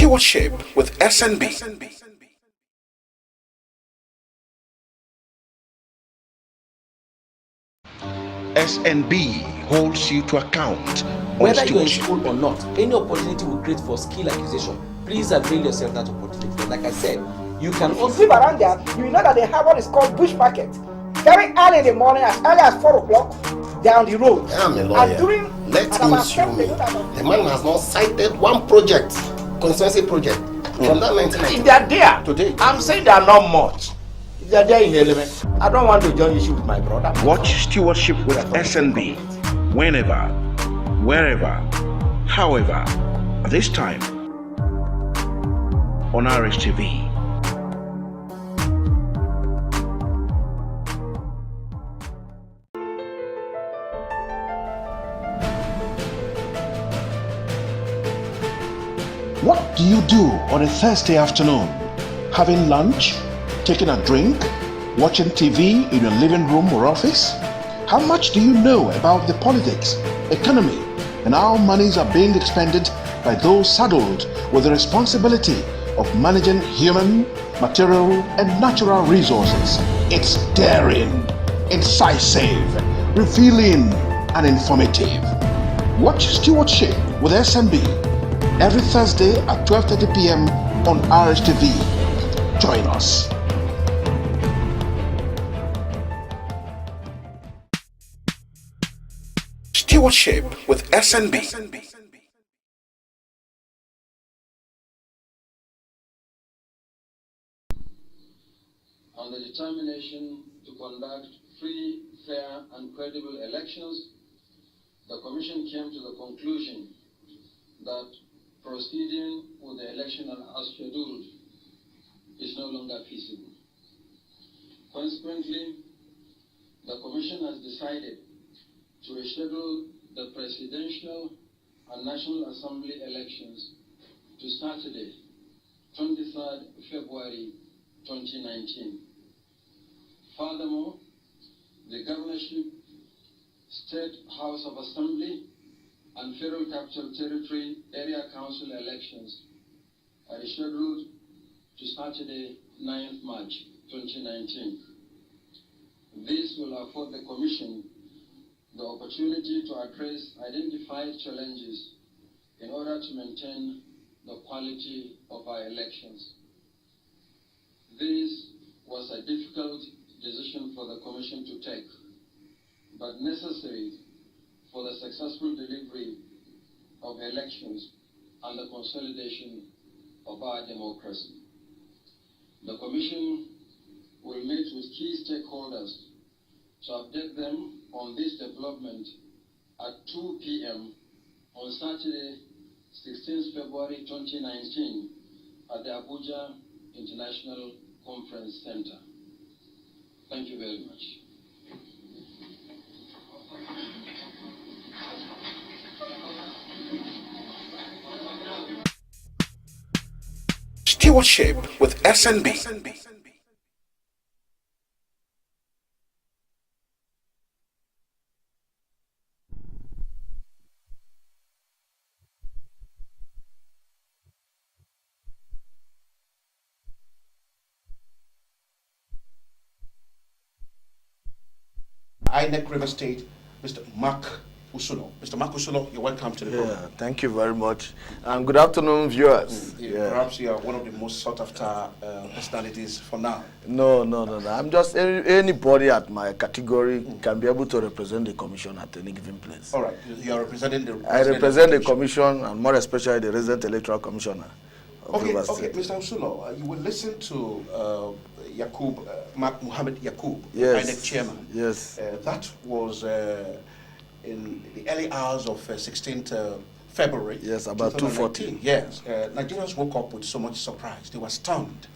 Stewardship with SNB. SNB holds you to account. Whether you're in school or not, any opportunity will create for skill acquisition. Please avail yourself that opportunity. Like I said, you can also... If you live around there, you know that they have what is called bush market. Very early in the morning, as early as 4 o'clock, down the road. I'm a lawyer. Let him sue me. The man has not cited one project, constituency project, from that 1990. If they are there, today. I'm saying they are not much. If they are there in the element, I don't want to join issue with my brother. Watch Stewardship with SNB whenever, wherever, however, this time on RSTV. What do you do on a Thursday afternoon? Having lunch? Taking a drink? Watching TV in your living room or office? How much do you know about the politics, economy, and how monies are being expended by those saddled with the responsibility of managing human, material, and natural resources? It's daring, incisive, revealing, and informative. Watch Stewardship with SNB every Thursday at 12:30 p.m. on RSTV. Join us. Stewardship with SNB. On the determination to conduct free, fair, and credible elections, the Commission came to the conclusion that proceeding with the election as scheduled is no longer feasible. Consequently, the Commission has decided to reschedule the Presidential and National Assembly elections to Saturday, 23rd February 2019. Furthermore, the Governorship, State House of Assembly, and Federal Capital Territory Area Council elections are scheduled to Saturday, 9th March 2019. This will afford the Commission the opportunity to address identified challenges in order to maintain the quality of our elections. This was a difficult decision for the Commission to take, but necessary for the successful delivery of elections and the consolidation of our democracy. The Commission will meet with key stakeholders to update them on this development at 2 p.m. on Saturday, 16th February 2019 at the Abuja International Conference Center. Thank you very much. Stewardship with SNB. INEC River State, Mr. MR.MARK. Mr. MR, you're welcome to the program. Thank you very much. And good afternoon, viewers. Perhaps you are one of the most sought after personalities for now. No. I'm just anybody at my category can be able to represent the commission at any given place. All right. You are representing the... I represent the commission, and more especially the resident electoral commissioner. Okay, Mr. USULOR, you will listen to Mohammed Yakub, INEC chairman. Yes. That was in the early hours of 16th February. Yes, about 2:14. Yes. Nigerians woke up with so much surprise. They were stunned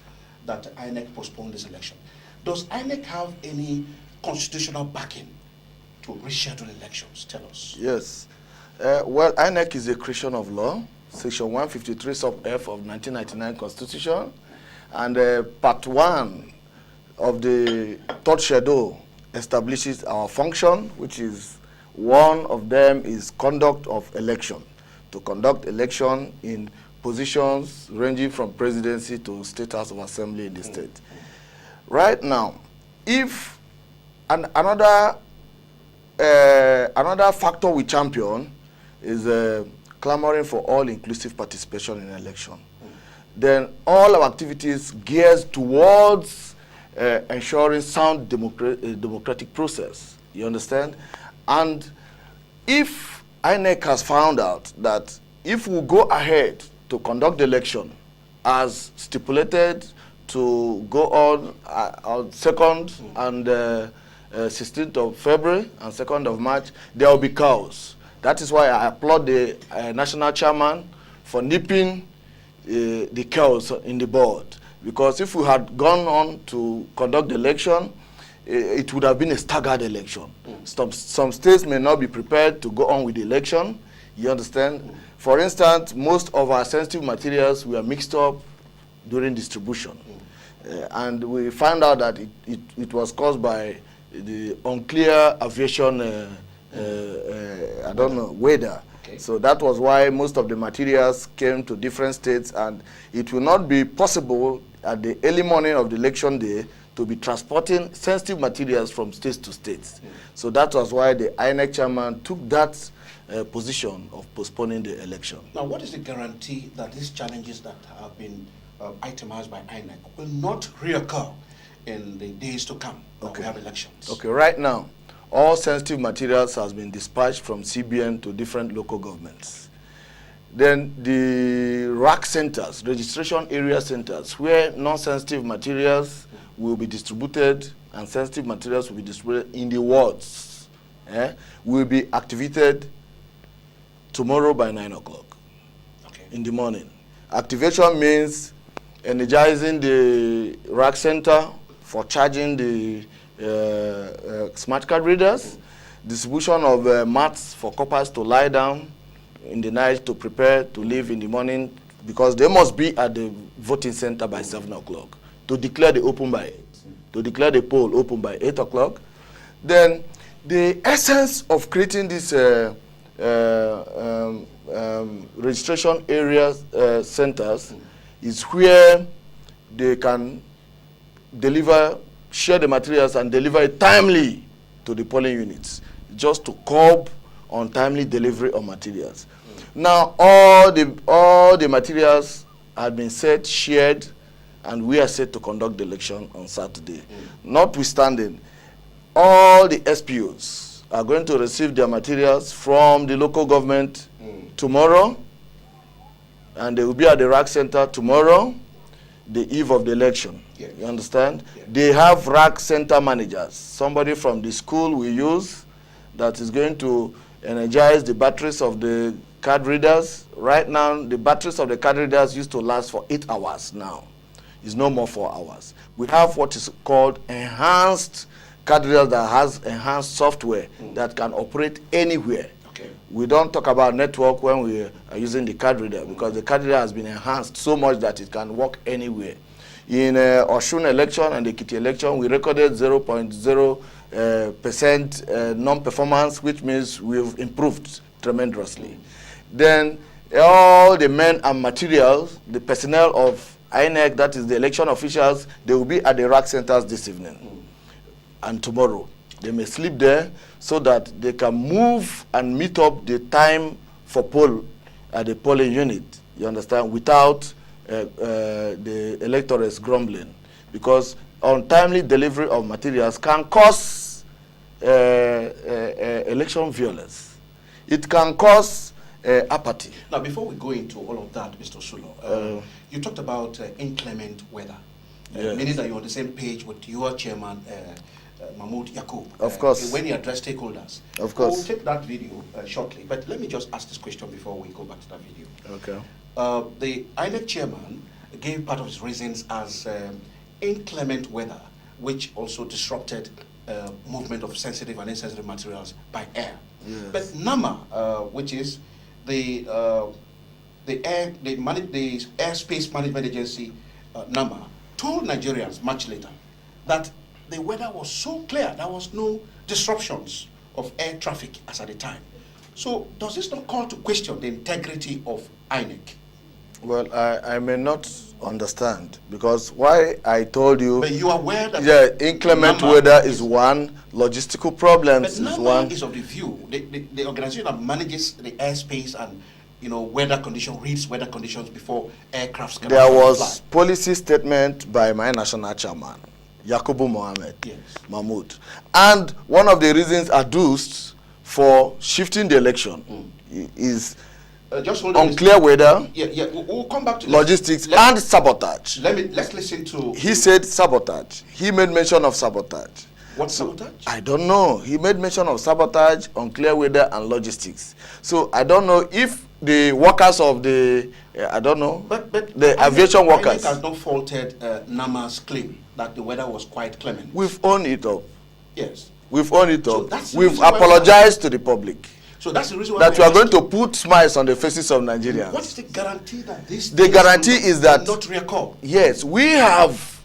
that INEC postponed this election. Does INEC have any constitutional backing to reschedule elections? Tell us. Yes. Well, INEC is a creation of law, Section 153 sub F of 1999 Constitution, and Part 1 of the third schedule establishes our function, which is one of them is conduct of election, to conduct election in positions ranging from presidency to State House of Assembly in the state. Right now, if another factor we champion is clamoring for all-inclusive participation in election. Then all our activities gears towards ensuring sound democratic process. You understand? And if INEC has found out that if we go ahead to conduct the election as stipulated to go on 2nd and 16th of February and 2nd of March, there will be chaos. That is why I applaud the national chairman for nipping the chaos in the board. Because if we had gone on to conduct the election, it would have been a staggered election. Some states may not be prepared to go on with the election. You understand? For instance, most of our sensitive materials were mixed up during distribution. And we found out that it was caused by the unclear aviation, I don't know, weather. Okay. So that was why most of the materials came to different states, and it will not be possible at the early morning of the election day to be transporting sensitive materials from states to states. So that was why the INEC chairman took that position of postponing the election. Now, what is the guarantee that these challenges that have been itemized by INEC will not reoccur in the days to come when we have elections? Okay, right now, all sensitive materials has been dispatched from CBN to different local governments. Then the RAC centers, registration area centers, where non-sensitive materials will be distributed and sensitive materials will be distributed in the wards, will be activated tomorrow by 9 o'clock in the morning. Activation means energizing the RAC center for charging the smart card readers, distribution of mats for coppers to lie down in the night to prepare to leave in the morning, because they must be at the voting center by 7 o'clock to declare the open by 8, to declare the poll open by 8 o'clock. Then the essence of creating this registration area centers is where they can deliver, share the materials and deliver it timely to the polling units, just to curb untimely delivery of materials. Now all the materials have been set, shared, and we are set to conduct the election on Saturday. Notwithstanding, all the SPOs are going to receive their materials from the local government tomorrow, and they will be at the RAC center tomorrow, the eve of the election. Yes. You understand? Yes. They have RAC center managers, somebody from the school we use that is going to energize the batteries of the card readers. Right now, the batteries of the card readers used to last for 8 hours now. It's no more 4 hours. We have what is called enhanced card readers that has enhanced software that can operate anywhere. Okay. We don't talk about network when we are using the card reader, because the card reader has been enhanced so much that it can work anywhere. In Osun election and the Ekiti election, we recorded 0.0% non-performance, which means we've improved tremendously. Then all the men and materials, the personnel of INEC, that is the election officials, they will be at the RAC centers this evening and tomorrow. They may sleep there so that they can move and meet up the time for poll at the polling unit, you understand, without the electors grumbling. Because untimely delivery of materials can cause election violence. It can cause apathy. Now, before we go into all of that, Mr. USULOR, you talked about inclement weather, yes, meaning that you're on the same page with your chairman, Mahmoud Yakub. Of course. When he addressed stakeholders. Of course. We'll take that video shortly, but let me just ask this question before we go back to that video. Okay. The INEC chairman gave part of his reasons as inclement weather, which also disrupted movement of sensitive and insensitive materials by air. Yes. But NAMA, which is the Airspace Management Agency, NAMA, told Nigerians much later that the weather was so clear, there was no disruptions of air traffic as at the time. So does this not call to question the integrity of INEC? Well, I may not understand, because why I told you, But you are aware that inclement weather is one, logistical problems but is NAMA one. is of the view, the organization that manages the airspace and weather condition, reads weather conditions before aircrafts can There actually was fly. policy statement by my national chairman, Yakubu Mohammed Yes. Mahmoud. And one of the reasons adduced for shifting the election is Just hold on. unclear weather, Yeah, we'll come back to this. logistics, and sabotage. Let's listen to. He said sabotage. He made mention of sabotage. What sabotage? I don't know. He made mention of sabotage, unclear weather, and logistics. So I don't know if the workers of the, I don't know, But the aviation workers. INEC has not faulted NAMA's claim that the weather was quite clement. We've owned it up. Yes. We've owned it So up. that's the We've reason why apologized to the public So that's the reason why that we are going to put smiles on the faces of Nigerians. What is the guarantee that this? The guarantee is that, not reoccur? yes, we have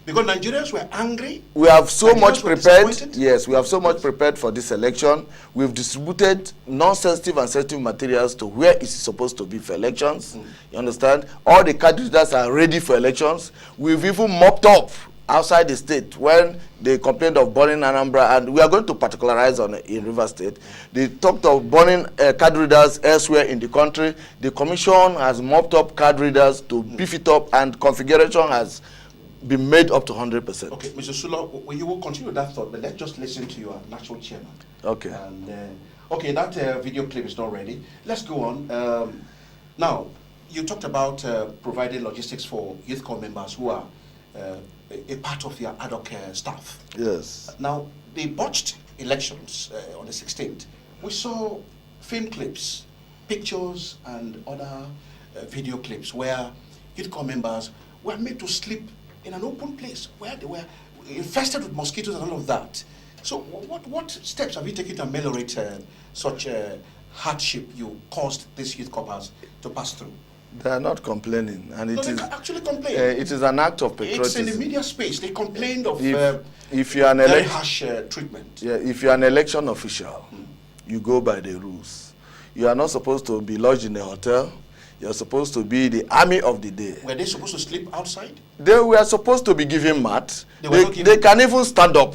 Because Nigerians were angry. We have so Nigerians much were prepared. disappointed? Yes, we have so much prepared for this election. We've distributed non-sensitive and sensitive materials to where it's supposed to be for elections. You understand? All the candidates are ready for elections. We've even mopped up outside the state when they complained of burning Anambra, and we are going to particularize on it in River State. They talked of burning card readers elsewhere in the country. The commission has mopped up card readers to beef it up, and configuration has been made up to 100%. Okay, Mr. USULOR, you will continue that thought, but let's just listen to your national chairman. Okay. And okay, that video clip is not ready. Let's go on. Now, you talked about providing logistics for youth corps members who are a part of your ad hoc staff. Yes. Now, the botched elections on the 16th, we saw film clips, pictures, and other video clips where youth corps members were made to sleep in an open place where they were infested with mosquitoes and all of that. So what steps have you taken to ameliorate such hardship you caused these youth corps to pass through? They are not complaining, and No, it they is actually complain. it is an act of It's in patriotism. the media space. They complained of If you are an very elect, harsh treatment. yeah, if you are an election official, you go by the rules. You are not supposed to be lodged in a hotel. You are supposed to be the army of the day. Were they supposed to sleep outside? They were supposed to be given mat. They were not given- They can even stand up.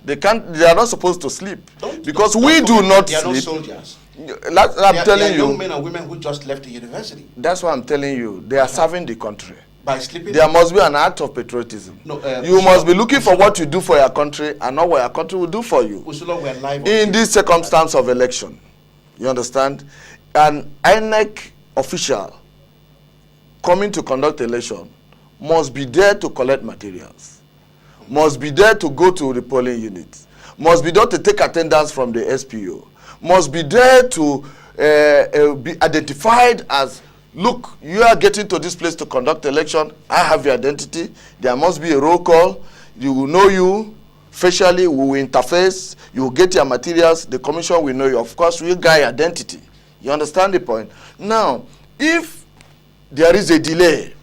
They can't. They are not supposed to sleep because Don't we do forget, not they are not sleep. soldiers. I'm They are telling young you. men and women who just left the university. That's what I'm telling you. They are serving the country. By sleeping. There must be an act of patriotism. No, you must be looking for what you do for your country and not what your country will do for you. USULOR were live on In TV. this circumstance of election, you understand? An INEC official coming to conduct election must be there to collect materials, must be there to go to the polling units, must be there to take attendance from the SPO, must be there to be identified as, look, you are getting to this place to conduct election, I have your identity, there must be a roll call, you will know you, facially we will interface, you will get your materials, the commission will know you. Of course, we got your identity. You understand the point? Now, if there is a delay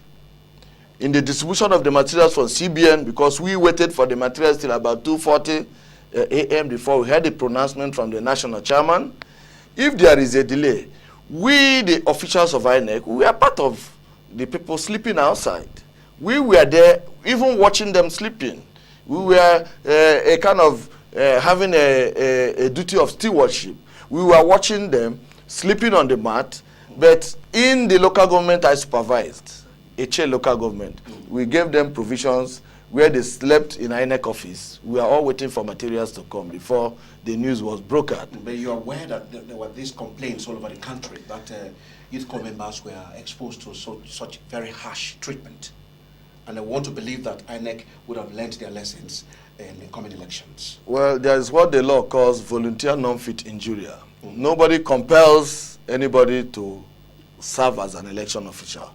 in the distribution of the materials from CBN, because we waited for the materials till about 2:40 a.m. before we had the pronouncement from the national chairman, if there is a delay, we, the officials of INEC, we are part of the people sleeping outside. We were there even watching them sleeping. We were a kind of having a duty of stewardship. We were watching them sleeping on the mat, but in the local government I supervised, a local government, we gave them provisions where they slept in INEC office. We are all waiting for materials to come before the news was brokered. But you are aware that there were these complaints all over the country that youth corps members were exposed to such very harsh treatment. And I want to believe that INEC would have learned their lessons in the coming elections. Well, there is what the law calls volunteer non-fit injuria. Nobody compels anybody to serve as an election official.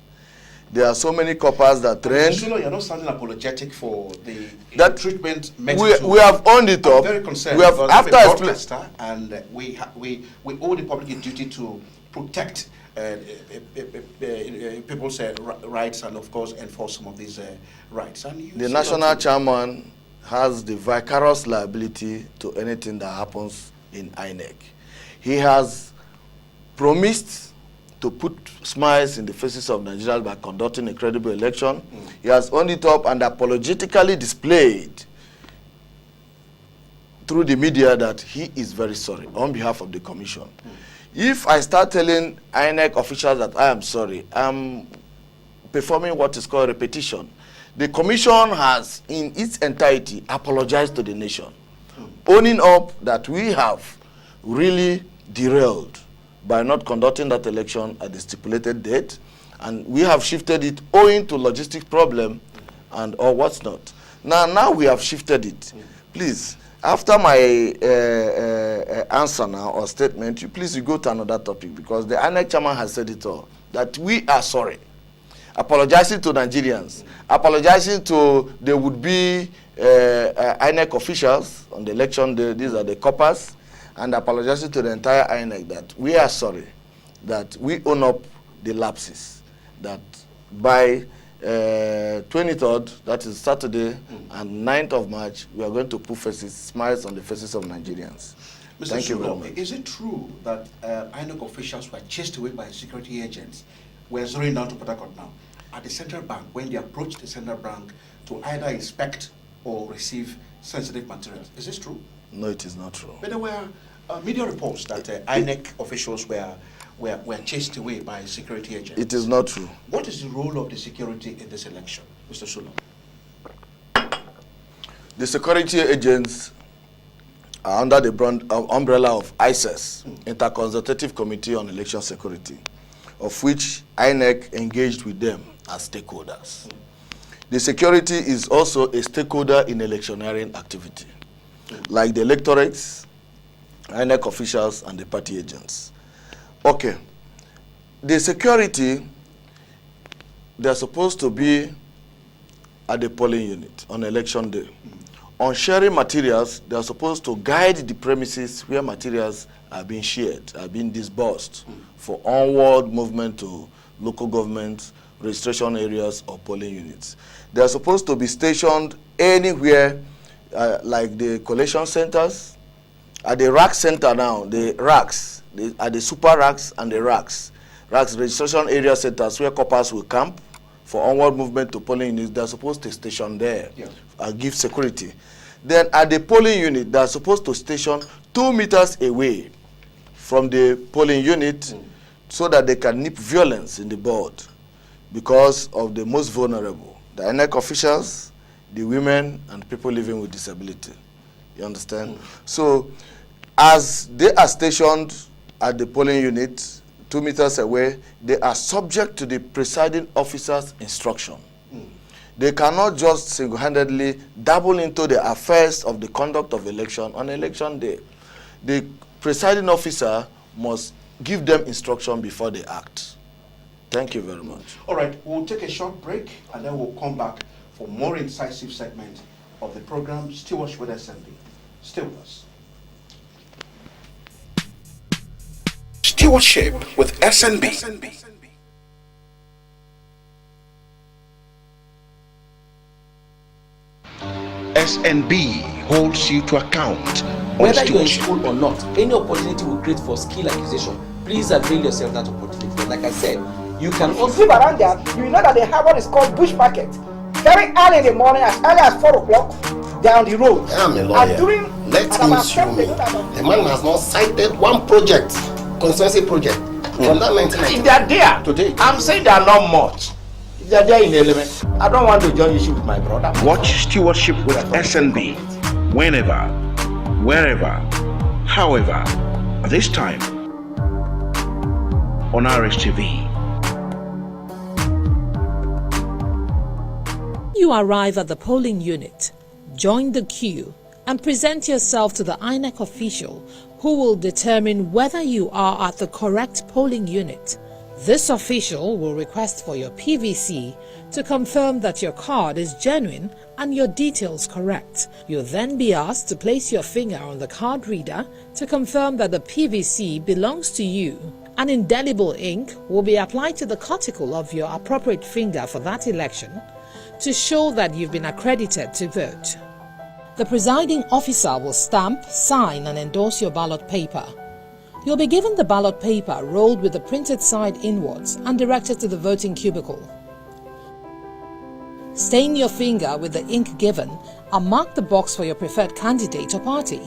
There are so many coppers that trained. USULOR, you're not sounding apologetic for the That treatment we meant have owned it I'm up. very concerned We have, because after I'm a explain, broadcaster, and we owe the public a duty to protect people's rights and, of course, enforce some of these rights. And the national chairman has the vicarious liability to anything that happens in INEC. He has promised to put smiles in the faces of Nigerians by conducting a credible election. He has owned it up and apologetically displayed through the media that he is very sorry on behalf of the commission. If I start telling INEC officials that I am sorry, I'm performing what is called repetition. The commission has, in its entirety, apologized to the nation, owning up that we have really derailed by not conducting that election at the stipulated date, and we have shifted it owing to logistic problem and or what's not. Now we have shifted it. Please, after my answer now or statement, you go to another topic, because the INEC chairman has said it all, that we are sorry, apologizing to Nigerians, apologizing to the would-be INEC officials on the election day, these are the coppers, and apologizing to the entire INEC that we are sorry, that we own up the lapses, that by 23rd, that is Saturday, and 9th of March, we are going to put smiles on the faces of Nigerians. Mr. Thank you very Sulo, much. is it true that INEC officials were chased away by security agents? We're zeroing down to Port Harcourt now. At the central bank, when they approached the central bank to either inspect or receive sensitive materials. Is this true? No, it is not true. But there were media reports that INEC officials were chased away by security agents. It is not true. What is the role of the security in this election, Mr. Sulo? The security agents are under the umbrella of ICES, Interconsultative Committee on Election Security, of which INEC engaged with them as stakeholders. The security is also a stakeholder in electioneering activity, like the electorates, INEC officials, and the party agents. Okay, the security, they're supposed to be at the polling unit on election day. On sharing materials, they're supposed to guide the premises where materials are being shared, are being disbursed for onward movement to local governments, registration areas, or polling units. They're supposed to be stationed anywhere, like the collation centers, at the rack center now, the racks, at the super racks and the racks registration area centers where coppers will camp for onward movement to polling units. They're supposed to station there and give security. Then at the polling unit, they're supposed to station 2 meters away from the polling unit so that they can nip violence in the board because of the most vulnerable, the INEC officials, the women, and people living with disability. You understand? So as they are stationed at the polling unit 2 meters away, they are subject to the presiding officer's instruction. They cannot just single-handedly dabble into the affairs of the conduct of election on election day. The presiding officer must give them instruction before they act. Thank you very much. All right, we'll take a short break and then we'll come back for more incisive segment of the program, Stewardship with SNB. Stay with us. Stewardship with SNB. SNB holds you to account on Whether you're in stewardship. school or not, any opportunity will create for skill acquisition. Please avail yourself that opportunity. Like I said, you can If you also live around there, you know that they have what is called bush market. Very early in the morning, as early as 4 o'clock, down the road. I'm a And lawyer. during Let at him about sue 10, me. they don't have The man has not cited one project, constituency project, from that 1990. If they are there today, I'm saying they are not much. If they are there in element, I don't want to join issue with my brother. Watch Stewardship with SNB whenever, wherever, however, this time on RSTV. You arrive at the polling unit, join the queue, and present yourself to the INEC official who will determine whether you are at the correct polling unit. This official will request for your PVC to confirm that your card is genuine and your details correct. You'll then be asked to place your finger on the card reader to confirm that the PVC belongs to you. An indelible ink will be applied to the cuticle of your appropriate finger for that election to show that you've been accredited to vote. The presiding officer will stamp, sign, and endorse your ballot paper. You'll be given the ballot paper rolled with the printed side inwards and directed to the voting cubicle. Stain your finger with the ink given and mark the box for your preferred candidate or party.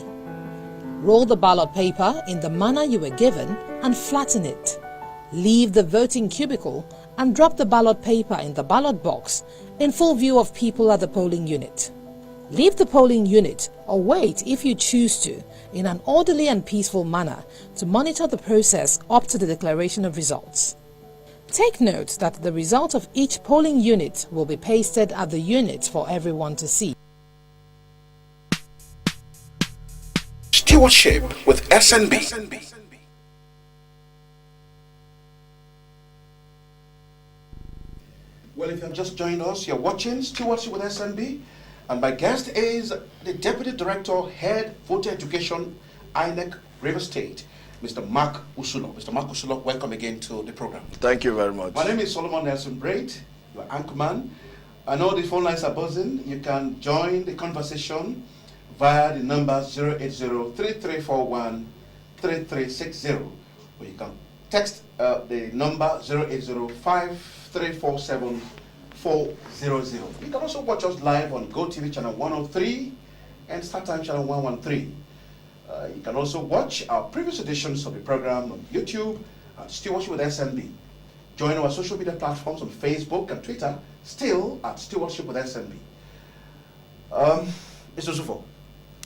Roll the ballot paper in the manner you were given and flatten it. Leave the voting cubicle and drop the ballot paper in the ballot box in full view of people at the polling unit. Leave the polling unit or wait if you choose to in an orderly and peaceful manner to monitor the process up to the declaration of results. Take note that the result of each polling unit will be pasted at the unit for everyone to see. Stewardship with SNB. Well, if you have just joined us, you're watching Stewardship with SNB, and my guest is the Deputy Director, Head Voter Education, INEC, River State, Mr. Mark USULOR. Mr. Mark USULOR, welcome again to the program. Thank you very much. My name is Solomon Nelson Braid, your anchorman. I know the phone lines are buzzing. You can join the conversation via the number 080-3341-3360, or you can text the number 080-5347-400. You can also watch us live on GoTV channel 103 and StarTime channel 113. You can also watch our previous editions of the program on YouTube at Stewardship with SNB. Join our social media platforms on Facebook and Twitter, still at Stewardship with SNB. Mr.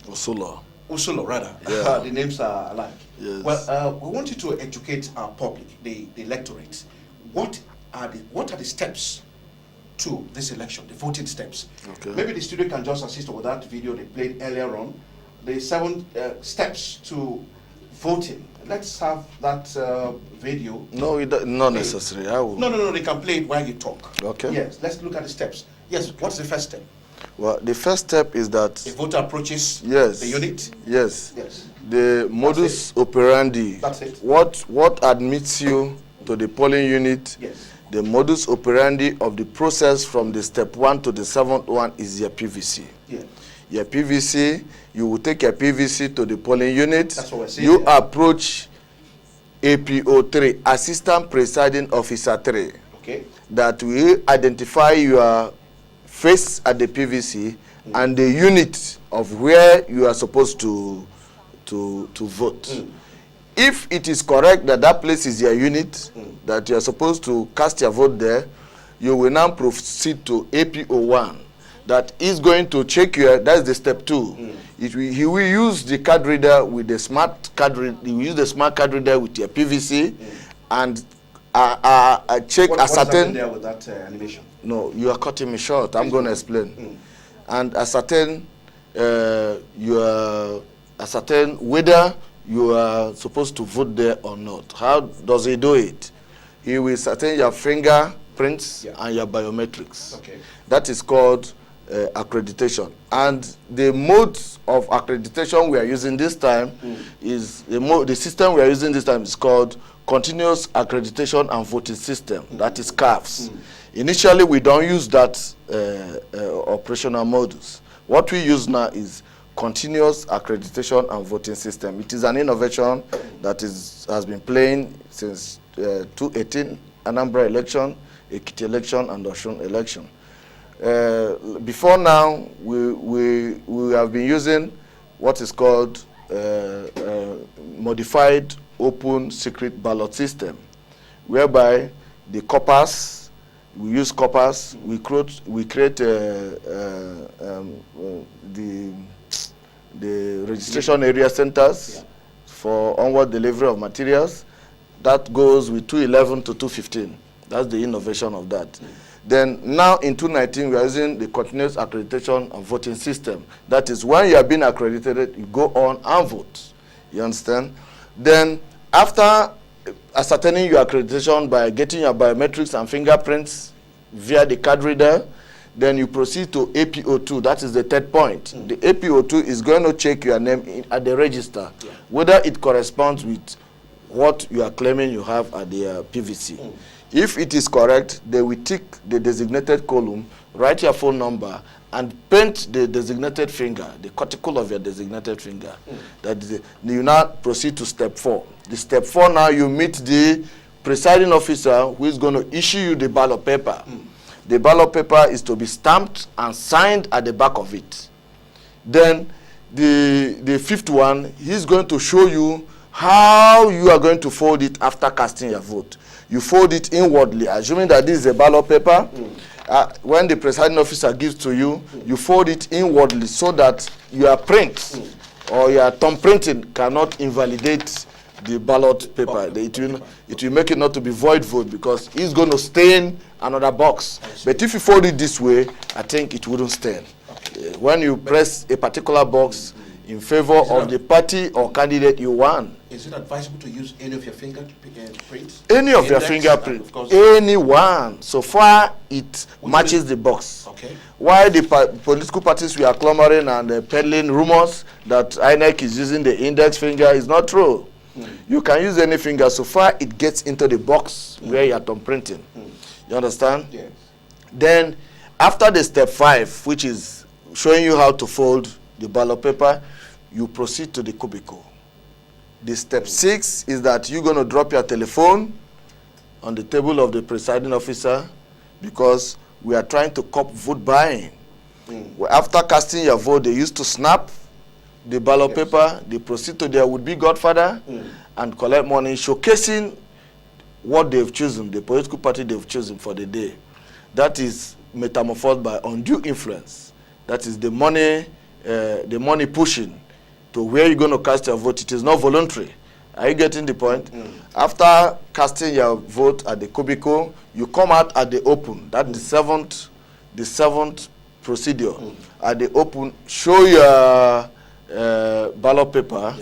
USULOR. USULOR, rather. Yeah. The names are alike. Yes. Well, we want you to educate our public, the electorate. What are the steps to this election, the voting steps? Okay. Maybe the studio can just assist with that video they played earlier on, the 7 steps to voting. Let's have that video. No, not necessary. I will. No, they can play it while you talk. Okay. Yes, let's look at the steps. Yes, what's the first step? Well, the first step is that A voter approaches yes, the unit? Yes. Yes. The modus operandi. That's it. What admits you to the polling unit? Yes. The modus operandi of the process from the step 1 to the 7th one is your PVC. Yeah. Your PVC, you will take your PVC to the polling unit. That's what we're saying. You approach APO 3, Assistant Presiding Officer 3. Okay. That will identify your face at the PVC and the unit of where you are supposed to vote. If it is correct that that place is your unit, that you are supposed to cast your vote there, you will now proceed to APO 1. That is going to check your, that's the step 2. He will use the card reader with the smart card reader, he will use the smart card reader with your PVC and check What a is happening certain. there with that animation? No, you are cutting me short. I'm going to explain. And ascertain ascertain whether you are supposed to vote there or not. How does he do it? He will ascertain your fingerprints and your biometrics. Okay. That is called accreditation. And the mode of accreditation we are using this time is the system we are using this time is called Continuous Accreditation and Voting System. That is CAVS. Initially, we don't use that operational modus. What we use now is Continuous Accreditation and Voting System. It is an innovation that has been playing since 2018, Anambra election, Ekiti election, and Osun election. Before now, we have been using what is called modified open secret ballot system, whereby the corpus, we use corpus, we create the registration area centers for onward delivery of materials. That goes with 211 to 215. That's the innovation of that. Then now in 2019, we are using the continuous accreditation and voting system. That is, when you have been accredited, you go on and vote. You understand? Then after ascertaining your accreditation by getting your biometrics and fingerprints via the card reader, then you proceed to APO2. That is the third point. The APO2 is going to check your name at the register, whether it corresponds with what you are claiming you have at the PVC. If it is correct, they will tick the designated column, write your phone number, and paint the designated finger, the cuticle of your designated finger. That is you now proceed to step 4. The step 4 now, you meet the presiding officer who is going to issue you the ballot paper. The ballot paper is to be stamped and signed at the back of it. Then the 5th one, he's going to show you how you are going to fold it after casting your vote. You fold it inwardly, assuming that this is a ballot paper. When the presiding officer gives to you, you fold it inwardly so that your print or your thumb printing cannot invalidate the ballot paper. It will make it not to be void vote because it's going to stain another box. But if you fold it this way, I think it wouldn't stain. When you press a particular box in favor of the party or candidate you want. Is it advisable to use any of your fingerprints? Any of your fingerprints, any one, so far it matches the box. Okay. Why the political parties we are clamoring and peddling rumors that INEC is using the index finger is not true. You can use any finger so far it gets into the box where you are thumb printing. You understand? Yes. Then after the step 5, which is showing you how to fold the ballot paper, you proceed to the cubicle. The step 6 is that you're going to drop your telephone on the table of the presiding officer because we are trying to curb vote buying. After casting your vote, they used to snap the ballot paper, they proceed to their would-be godfather and collect money, showcasing what they've chosen, the political party they've chosen for the day. That is metamorphosed by undue influence. That is the money pushing to where you're going to cast your vote. It is not voluntary. Are you getting the point? After casting your vote at the cubicle, you come out at the open. That's the seventh procedure. At the open, show your ballot paper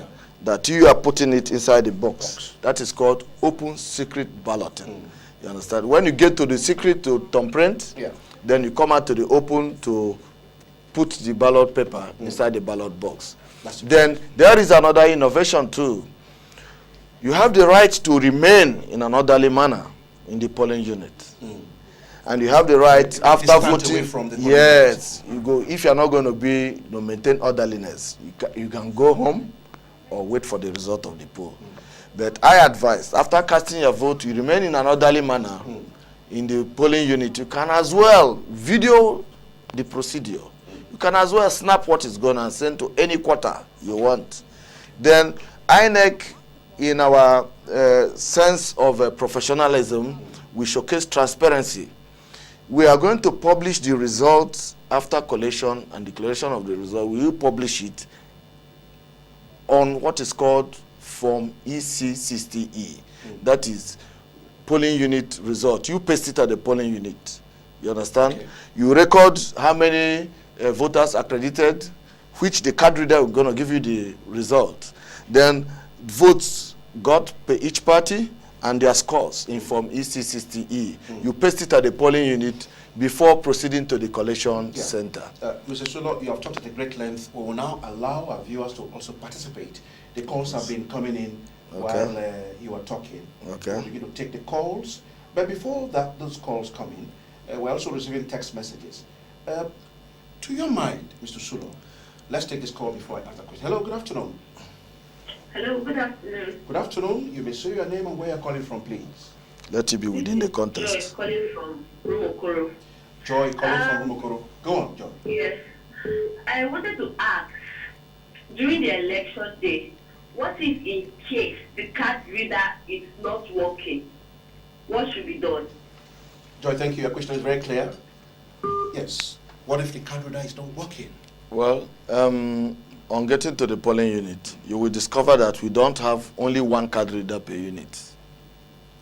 that you are putting it inside the box. That is called open secret balloting. You understand? When you get to the secret to thumbprint, then you come out to the open to put the ballot paper inside the ballot box. Then there is another innovation too. You have the right to remain in an orderly manner in the polling unit. And you have the right after voting. Yes, you go. If you are not going to be maintain orderliness, you can go home or wait for the result of the poll. But I advise after casting your vote, you remain in an orderly manner in the polling unit. You can as well video the procedure. You can as well snap what is going and send to any quarter you want. Then INEC, in our sense of professionalism, we showcase transparency. We are going to publish the results after collation and declaration of the result. We will publish it on what is called Form EC60E. That is polling unit result. You paste it at the polling unit. You understand? Okay. You record how many voters accredited, which the card reader is going to give you the result. Then votes got per each party and their scores in Form EC60E. You paste it at the polling unit before proceeding to the collation center. Mr. USULOR, you have talked at a great length. We will now allow our viewers to also participate. The calls have been coming in while you are talking. Okay. We'll begin to take the calls. But before those calls come in, we're also receiving text messages. To your mind, Mr. USULOR, let's take this call before I ask the question. Hello, good afternoon. Hello, good afternoon. Good afternoon. You may say your name and where you're calling from, please. Let it be within the context. Joy calling from Rumokoro. Joy calling from Rumokoro. Go on, Joy. Yes. I wanted to ask, during the election day, what if in case the card reader is not working? What should be done? Joy, thank you. Your question is very clear. Yes. What if the card reader is not working? Well, on getting to the polling unit, you will discover that we don't have only one card reader per unit.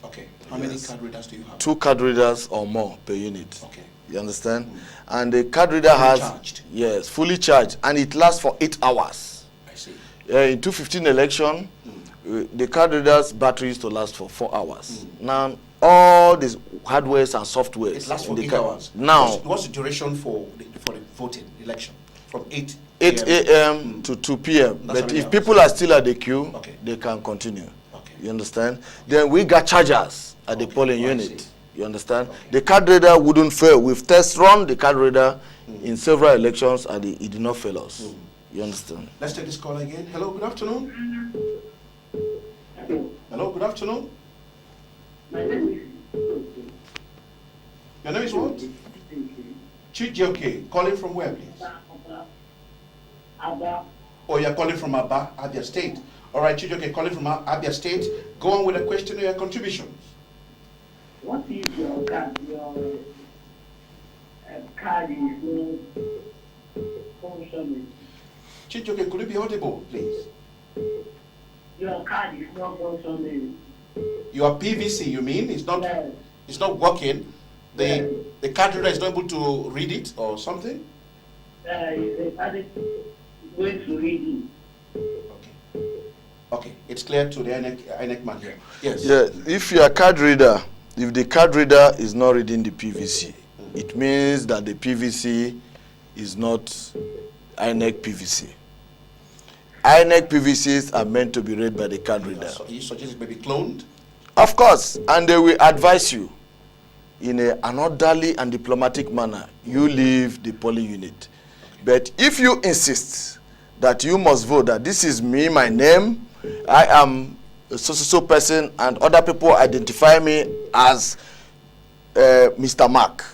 Okay. How many card readers do you have? 2 card readers or more per unit. Okay. You understand? And the card reader has charged. Yes, fully charged, and it lasts for 8 hours. I see. In 2015 election, the card reader's battery used to last for 4 hours. Now all these hardwares and softwares. It lasts for 8 hours. Now, what's the duration for the voting election? From 8 a.m. to 2 p.m. But if people are still at the queue, they can continue. You understand? Then we got chargers at the polling unit. You understand? The card reader wouldn't fail. We've test run the card reader in several elections and it did not fail us. You understand? Let's take this call again. Hello, good afternoon. Hello, good afternoon. My name is. Your name is what? Chijioke. Calling from where, please? Abba. Oh, you're calling from Abia State. All right, Chijioke, calling from Abia State. Go on with a question or your contributions. What is your card? Your card is not functioning. Chijioke, could you be audible, please? Your card is not functioning. Your PVC, you mean? It's not. Yes. It's not working. Yes. The card reader is not able to read it or something. It's going to read it. Okay, it's clear to the INEC man here. Yes. Yeah, if your card reader, if the card reader is not reading the PVC, it means that the PVC is not INEC PVC. INEC PVCs are meant to be read by the card reader. So you suggest it may be cloned? Of course, and they will advise you in an orderly and diplomatic manner. You leave the polling unit. But if you insist that you must vote, that this is me, my name, I am a so person, and other people identify me as Mr. Mark,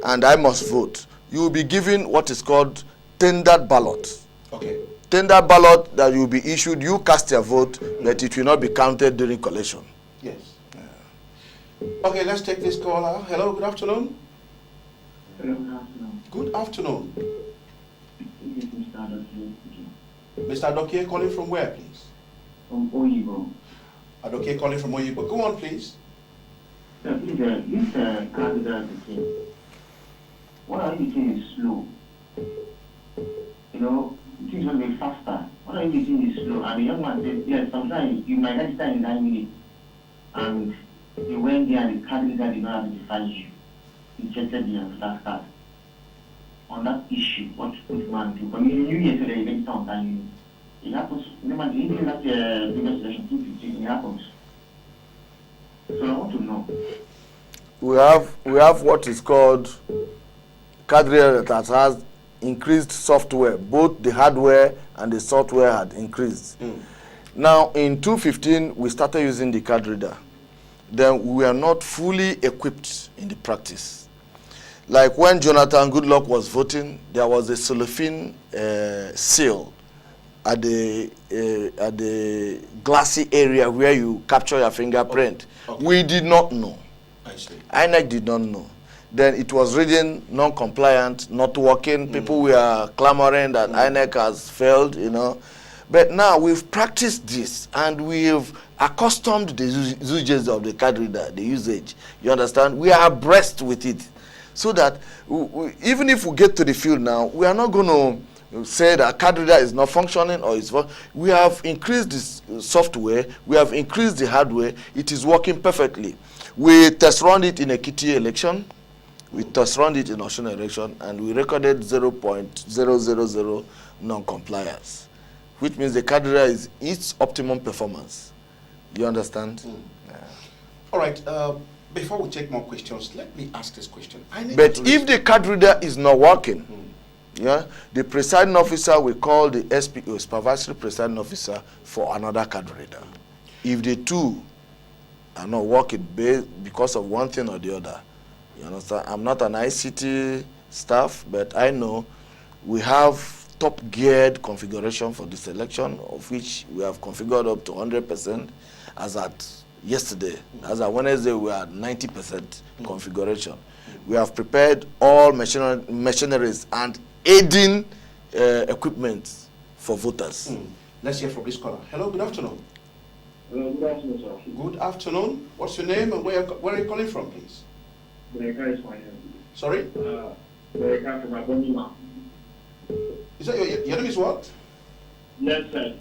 and I must vote, you will be given what is called tendered ballot. Okay. Tendered ballot that will be issued, you cast your vote, but it will not be counted during collection. Yes. Okay, let's take this caller. Hello, good afternoon. Good afternoon. Mr. Adokie calling from where, please? From Oyibo. Adokie calling from Oyibo. Go on, please. This card reader thing. What are you doing is slow? You know, things will be faster. What are you doing is slow? And the young man said, yes, sometimes you might register in 9 minutes. And you went there and the card reader did not identify you. He rejected the first card. On that issue, what would man do? But you knew yesterday you registered on time. It happens. Remember, the Indian last previous election 2015, it happens. So I want to know. We have what is called card reader that has increased software. Both the hardware and the software had increased. Now in 2015 we started using the card reader. Then we were not fully equipped in the practice. Like when Jonathan Goodluck was voting, there was a cellophane seal at the glassy area where you capture your fingerprint. Okay. We did not know. I see. INEC did not know. Then it was reading non-compliant, not working. People were clamoring that INEC has failed, you know. But now we've practiced this and we've accustomed the usages of the card reader, the usage. You understand? We are abreast with it. So that even if we get to the field now, we are not going to say that card reader is not functioning or we have increased this software, we have increased the hardware, it is working perfectly. We test run it in a Ekiti election, we test run it in Osun election, and we recorded 0.000 non-compliance, which means the card reader is its optimum performance. You understand? Yeah. All right. Before we take more questions, let me ask this question. But if the card reader is not working, yeah, the presiding officer will call the SPO, supervisory presiding officer, for another card reader. If the two are not working because of one thing or the other, you understand? I'm not an ICT staff, but I know we have top-geared configuration for this election, of which we have configured up to 100% as at yesterday. As of Wednesday, we are 90% configuration. We have prepared all machineries and aiding equipment for voters. Let's hear from this caller. Hello, good afternoon. Good afternoon, sir. Good afternoon. What's your name and where are you calling from, please? Breka is my name. Sorry? Breka from Abonima. Is that your name is what? Yes, sir.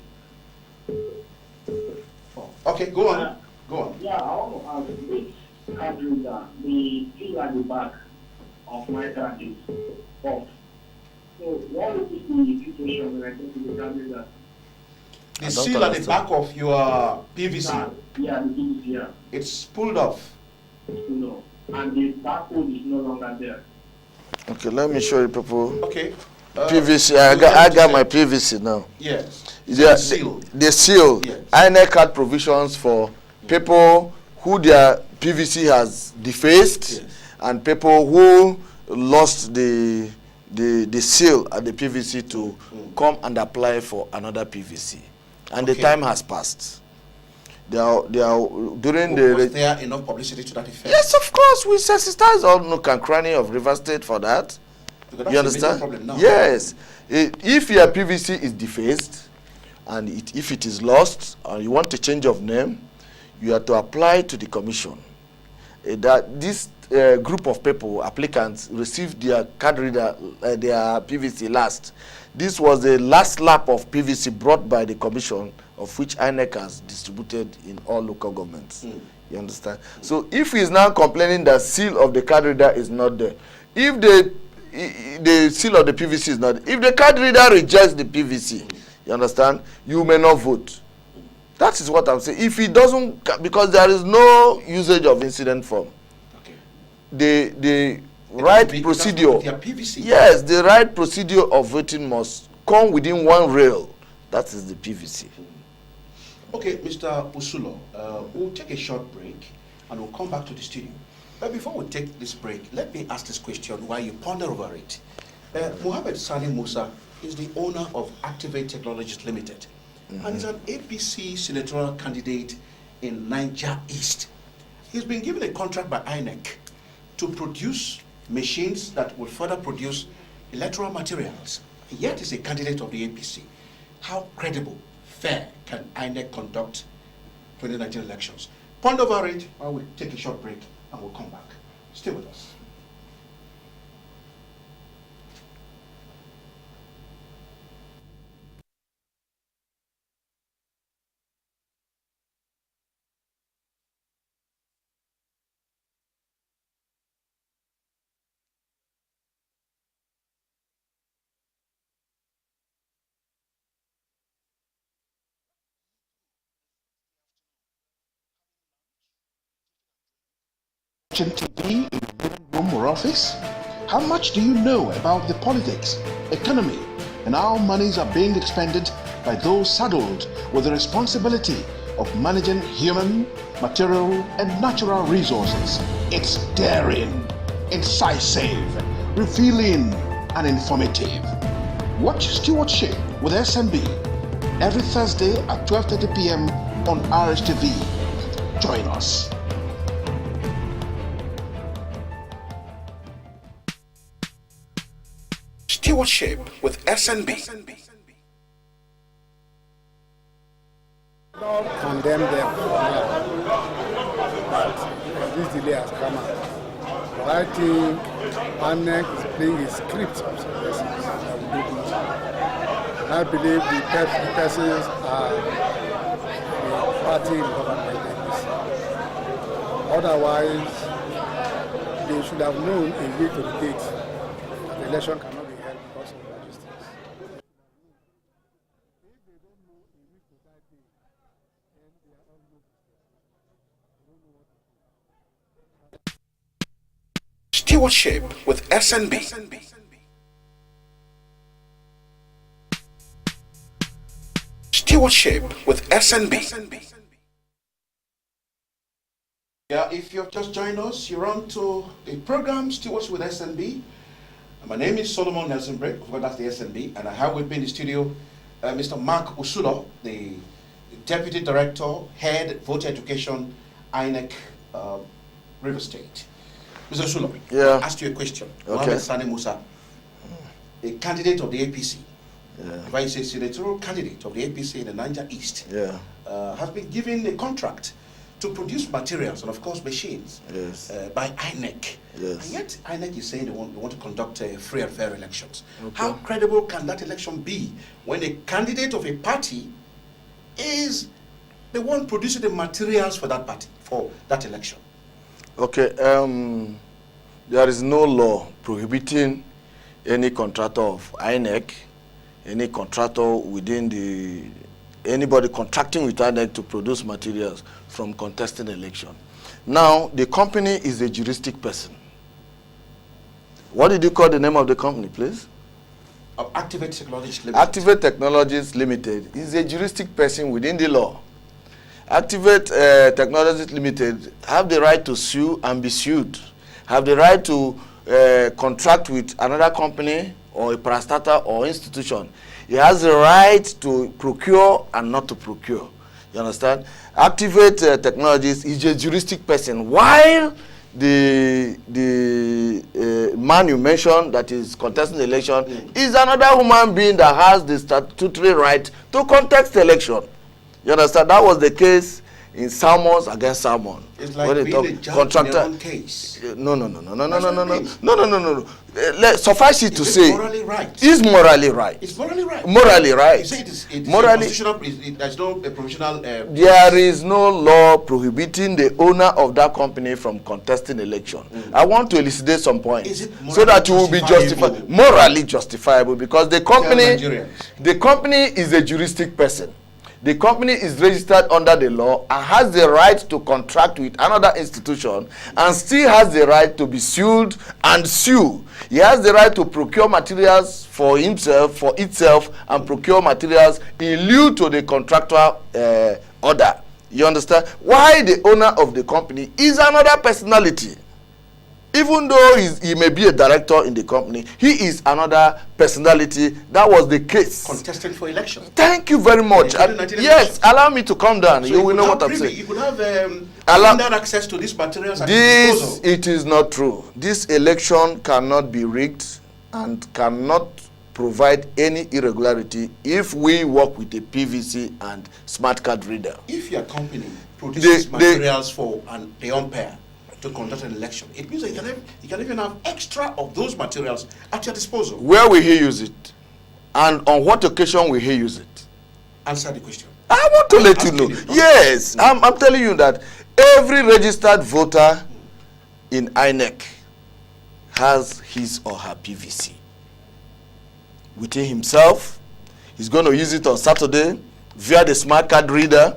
Oh, okay, go on. Go on. Yeah, I want to ask which card reader, the seal at the back of my card is off. So what would be the situation when I go to the card reader? The seal at the back of your PVC. Yeah, the PVC, yeah. It's pulled off. No. and that code is no longer there. Okay, let me show you people. Okay. PVC. I got my PVC now. Yes. The seal. Yes. INEC had provisions for people who their PVC has defaced, Yes. and people who lost the seal at the PVC to come and apply for another PVC, and the time has passed. They are during the. Was there enough publicity to that effect? Yes, of course. We sensitize all nook and cranny of River State for that. Because You that's a major understand? problem now. Yes. If your PVC is defaced, and if it is lost, and you want a change of name, you have to apply to the commission. That this group of people, applicants, received their card reader, their PVC last. This was the last lap of PVC brought by the commission, of which INEC has distributed in all local governments. You understand? So if he is now complaining that seal of the card reader is not there, if the seal of the PVC is not there, if the card reader rejects the PVC, you understand, you may not vote. That is what I'm saying. If he doesn't, because there is no usage of incident form. Okay. The right procedure, Their PVC. yes, the right procedure of voting must come within one rail. That is the PVC. Okay, Mr. USULOR, we'll take a short break and we'll come back to the studio. But before we take this break, let me ask this question while you ponder over it. Mohammed Sani Musa is the owner of Activate Technologies Limited, and is an APC senatorial candidate in Niger East. He's been given a contract by INEC to produce machines that will further produce electoral materials. Yet he's a candidate of the APC. How credible, fair can INEC conduct 2019 elections? Ponder over it while we take a short break and we'll come back. Stay with us. Watching TV in your living room or office? How much do you know about the politics, economy, and how monies are being expended by those saddled with the responsibility of managing human, material, and natural resources? It's daring, incisive, revealing, and informative. Watch Stewardship with SNB every Thursday at 12:30 p.m. on RSTV. Join us. Stewardship with SNB. Not condemn them but this delay has come out. But I think INEC is playing a script of some persons that will do good. And I believe the persons are the party in government. Otherwise, they should have known a week to the date that the election cannot be held because of logistics. If they don't know a week to that day, then they are all good. They don't know what to do. Stewardship with SNB. Stewardship with SNB. Yeah, if you've just joined us, you're on to the program Stewardship with SNB. My name is Solomon Nelson Brake, of course that's the SNB, and I have with me in the studio Mr. Mark USULOR, the Deputy Director, Head Voter Education, INEC, River State. Mr. USULOR, Yeah. I asked you a question. Okay. Mohammed Sani Musa, a candidate of the APC, Yeah. vice a senatorial candidate of the APC in the Niger East, Yeah. has been given a contract to produce materials and of course machines Yes. by INEC. Yes. And yet INEC is saying they want to conduct free and fair elections. Okay. How credible can that election be when a candidate of a party is the one producing the materials for that party, for that election? Okay. There is no law prohibiting any contractor of INEC, any contractor within anybody contracting with INEC to produce materials from contesting election. Now, the company is a juristic person. What did you call the name of the company, please? Activate Technologies Limited. Activate Technologies Limited is a juristic person within the law. Activate Technologies Limited have the right to sue and be sued, have the right to contract with another company or a parastatal or institution. It has the right to procure and not to procure. You understand? Activate Technologies is a juristic person, while the man you mentioned that is contesting the election is another human being that has the statutory right to contest the election. You understand? That was the case in Salmons against Salmon. It's like being a judge in their own case. No. Suffice it to say, it's morally right. It's morally right. It's morally right. Morally right. You say it's morally. There's no provisional. There is no law prohibiting the owner of that company from contesting election. I want to elucidate some points so that you will be justified, morally justifiable, because the company is a juristic person. The company is registered under the law and has the right to contract with another institution and still has the right to be sued and sue. He has the right to procure materials for itself, and procure materials in lieu to the contractual order. You understand? Why the owner of the company is another personality. Even though he may be a director in the company, he is another personality. That was the case. Contesting for election. Thank you very much. Yes, allow me to come down. So you will know what I'm saying. You could have access to these materials at your disposal. It is not true. This election cannot be rigged and cannot provide any irregularity if we work with a PVC and smart card reader. If your company produces materials for the umpire to conduct an election, it means that you can even have extra of those materials at your disposal. Where will he use it? And on what occasion will he use it? Answer the question. I want to let you know. Yes, I'm telling you that every registered voter in INEC has his or her PVC. Within himself, he's going to use it on Saturday via the smart card reader.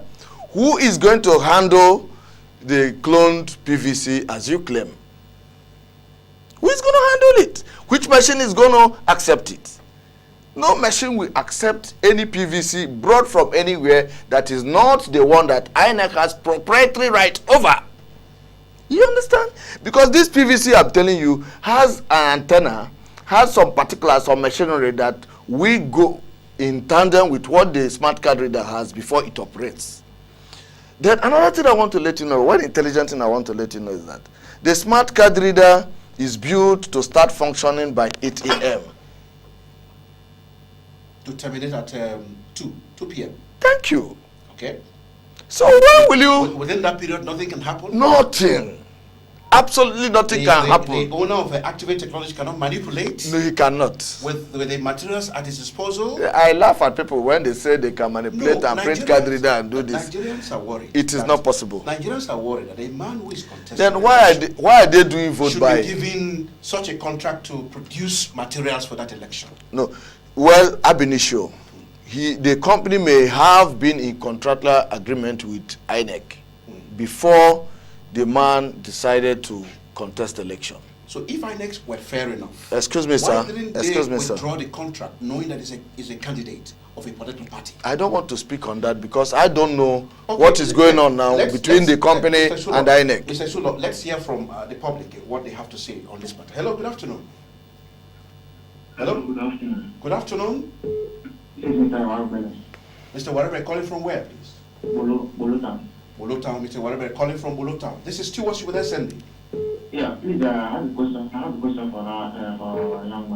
Who is going to handle the cloned PVC as you claim? Who is going to handle it? Which machine is going to accept it? No machine will accept any PVC brought from anywhere that is not the one that INEC has proprietary right over. You understand? Because this PVC, I'm telling you, has an antenna, has some particulars, some machinery that we go in tandem with what the smart card reader has before it operates. Then another thing I want to let you know, one intelligent thing I want to let you know is that the smart card reader is built to start functioning by 8 a.m. To terminate at 2 p.m. Thank you. Okay. So when will you? Within that period, nothing can happen? Nothing. Absolutely nothing can happen. The owner of Activate Technology cannot manipulate? No, he cannot. With the materials at his disposal? I laugh at people when they say they can manipulate and print card reader and do this. Nigerians are worried. It is not possible. Nigerians are worried that a man who is contesting. Then why are they doing vote by? Should be given such a contract to produce materials for that election. No. Well, ab initio, the company may have been in contractual agreement with INEC before the man decided to contest election. So if INEC were fair enough, excuse me, sir. Why didn't they withdraw the contract knowing that is a candidate of a political party? I don't want to speak on that because I don't know what is going on now between the company and INEC. Mr. USULOR, let's hear from the public what they have to say on this matter. Hello, good afternoon. Hello? Good afternoon. Good afternoon. This is Mr. Warren. Mr. Warren, calling from where, please? Bolotown. Bolotown, Mr. Warren, calling from Bolotown. This is Stewardship With SNB. Yeah, please, I have a question. For our young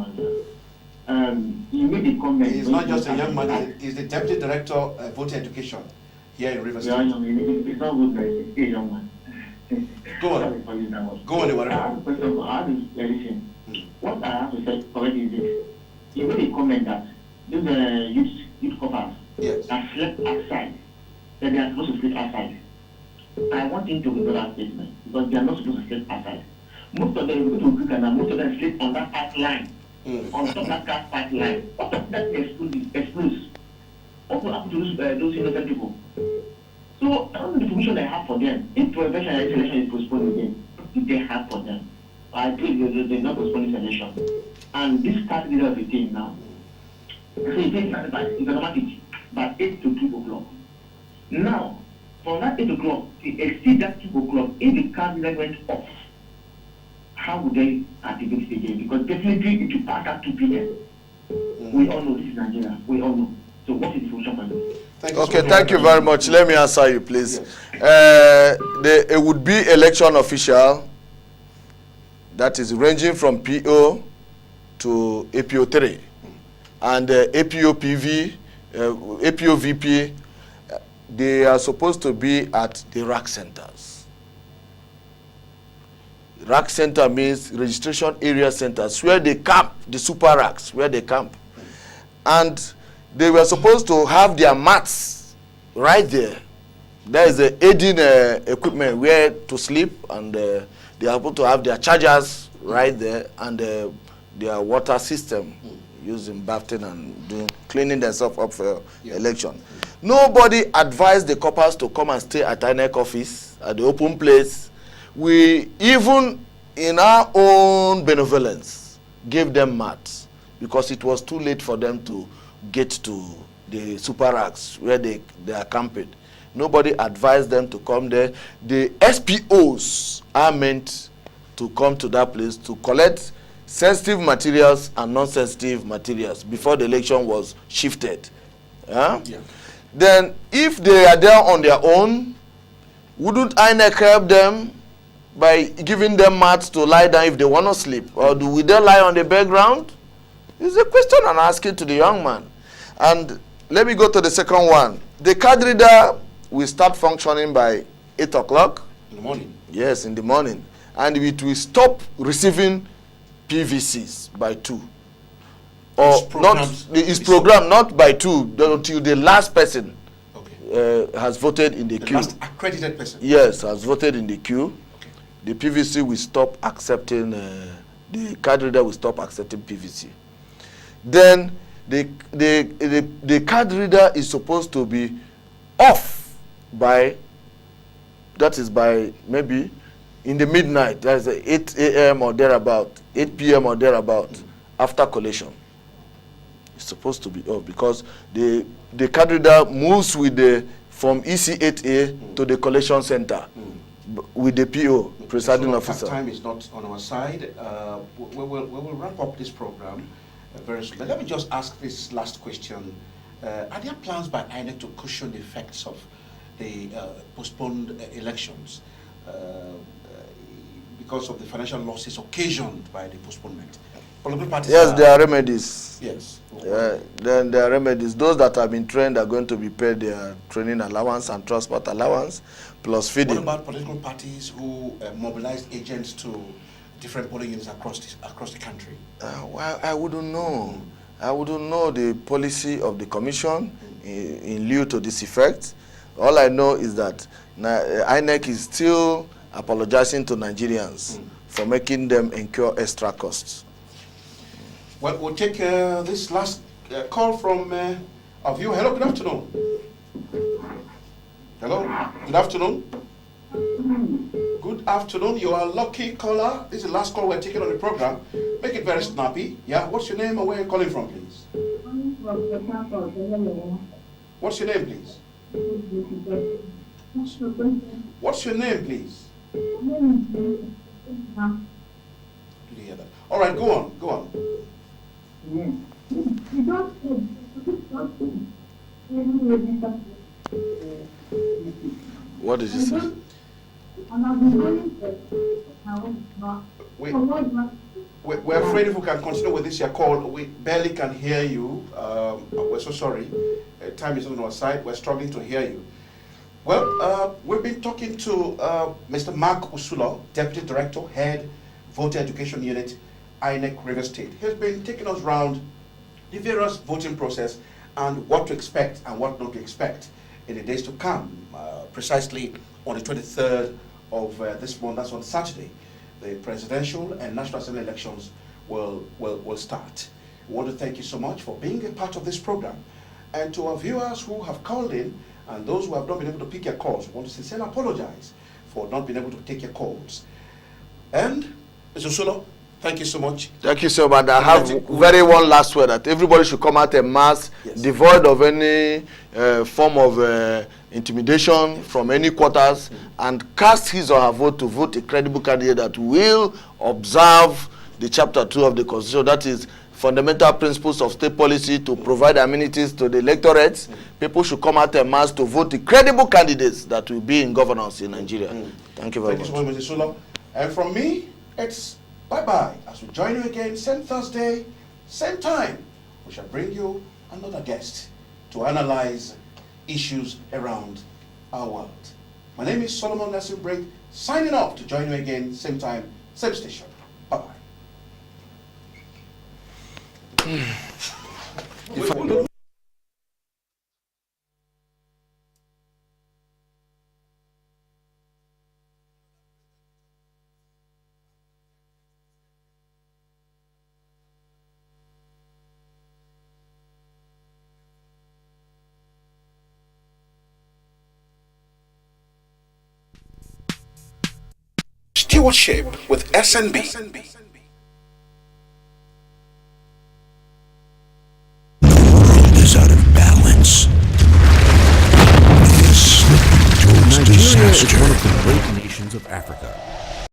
man. He made a comment. He's not just a young man, he's the Deputy Director of Voter Education here in Rivers State. Yeah, he's not good, but he's a young man. Go on. Go on, Warren. I have a question for listen. What I have to say already is this. He made a comment that those youth couples that slept outside, that they are supposed to sleep outside. I want him to repeat that statement because they are not supposed to sleep outside. Most of them go to Uganda and most of them sleep on that path line, on top of that car path line. What of that explodes? What will happen to those innocent people? So I don't know the information they have for them. If prevention election is postponed again, if they have for them, I think they're not postponing this election. And this started leader of the team now. So it takes it's automatic by 8 to 2 o'clock. Now, from that 8 o'clock, to exceed that 2 o'clock, if the candidate went off, how would they activate it again? Because definitely it will pass at 2 p.m. We all know this is Nigeria. We all know. So what is the solution for you? Okay, thank you very much. Let me answer you, please. Yes. It would be election official, that is ranging from PO to APO3, and APO-PV, APO-VP, they are supposed to be at the RAC centers. RAC center means registration area centers, where they camp, the super RACs, where they camp. And they were supposed to have their mats right there. There is a aiding equipment where to sleep, and they are supposed to have their chargers right there, and their water system using bathing and cleaning themselves up for election. Nobody advised the coppers to come and stay at INEC office at the open place. We even, in our own benevolence, gave them mats because it was too late for them to get to the super racks where they are camping. Nobody advised them to come there. The SPOs are meant to come to that place to collect sensitive materials and non-sensitive materials before the election was shifted. Yeah? Then, if they are there on their own, wouldn't INEC help them by giving them mats to lie down if they want to sleep? Or will they lie on the background? It's a question I'm asking to the young man. And let me go to the second one. The card reader will start functioning by 8 o'clock. In the morning? Yes, in the morning. And it will stop receiving PVCs by 2. Or it's programmed not by 2 until the last person has voted in the queue. Last accredited person? Yes, has voted in the queue. Okay. The PVC will stop accepting, the card reader will stop accepting PVC. Then the card reader is supposed to be off by, that is by maybe in the midnight, that's 8 a.m. or thereabout, 8 p.m. or thereabout, after collation. It's supposed to be off because the card reader moves with from EC8A to the collection center with the PO, presiding officer. Time is not on our side. We will wrap up this program very soon. But let me just ask this last question. Are there plans by INEC to cushion the effects of the postponed elections because of the financial losses occasioned by the postponement? Political parties yes, there are remedies. Yes. Then there are remedies. Those that have been trained are going to be paid their training allowance and transport allowance, plus feeding. What about political parties who mobilized agents to different polling units across the country? Well, I wouldn't know. I wouldn't know the policy of the commission in lieu to this effect. All I know is that INEC is still apologizing to Nigerians for making them incur extra costs. Well, we'll take this last call from our viewer. Hello, good afternoon. Hello, good afternoon. Good afternoon. You are a lucky caller. This is the last call we're taking on the program. Make it very snappy. Yeah, what's your name and where are you calling from, please? What's your name, please? What's your name, please? Did you hear that? All right, go on, go on. What did you say? We're afraid if we can continue with this your call, we barely can hear you. We're so sorry. Time is on our side. We're struggling to hear you. Well, we've been talking to Mr. Mark USULOR, Deputy Director, Head, Voter Education Unit, INEC River State. He's been taking us around the various voting process and what to expect and what not to expect in the days to come. Precisely on the 23rd of this month, that's on Saturday, the presidential and national assembly elections will start. We want to thank you so much for being a part of this program. And to our viewers who have called in And those who have not been able to pick your calls, we want to sincerely apologize for not being able to take your calls. And, Mr. USULOR, thank you so much. Thank you so much. I have very one last word that everybody should come out en masse, devoid of any form of intimidation from any quarters, and cast his or her vote to vote a credible candidate that will observe the chapter 2 of the Constitution, that is fundamental principles of state policy to provide amenities to the electorates. People should come out en masse to vote the credible candidates that will be in governance in Nigeria. Thank you very much. Thank you so much, Mr. USULOR. And from me, it's bye-bye. As we join you again, same Thursday, same time, we shall bring you another guest to analyze issues around our world. My name is Solomon Nassim Brink, signing off to join you again, same time, same station. Bye-bye. Stewardship with SNB. Is out of balance. It is slipping towards disaster. Nigeria is one of the great nations of Africa.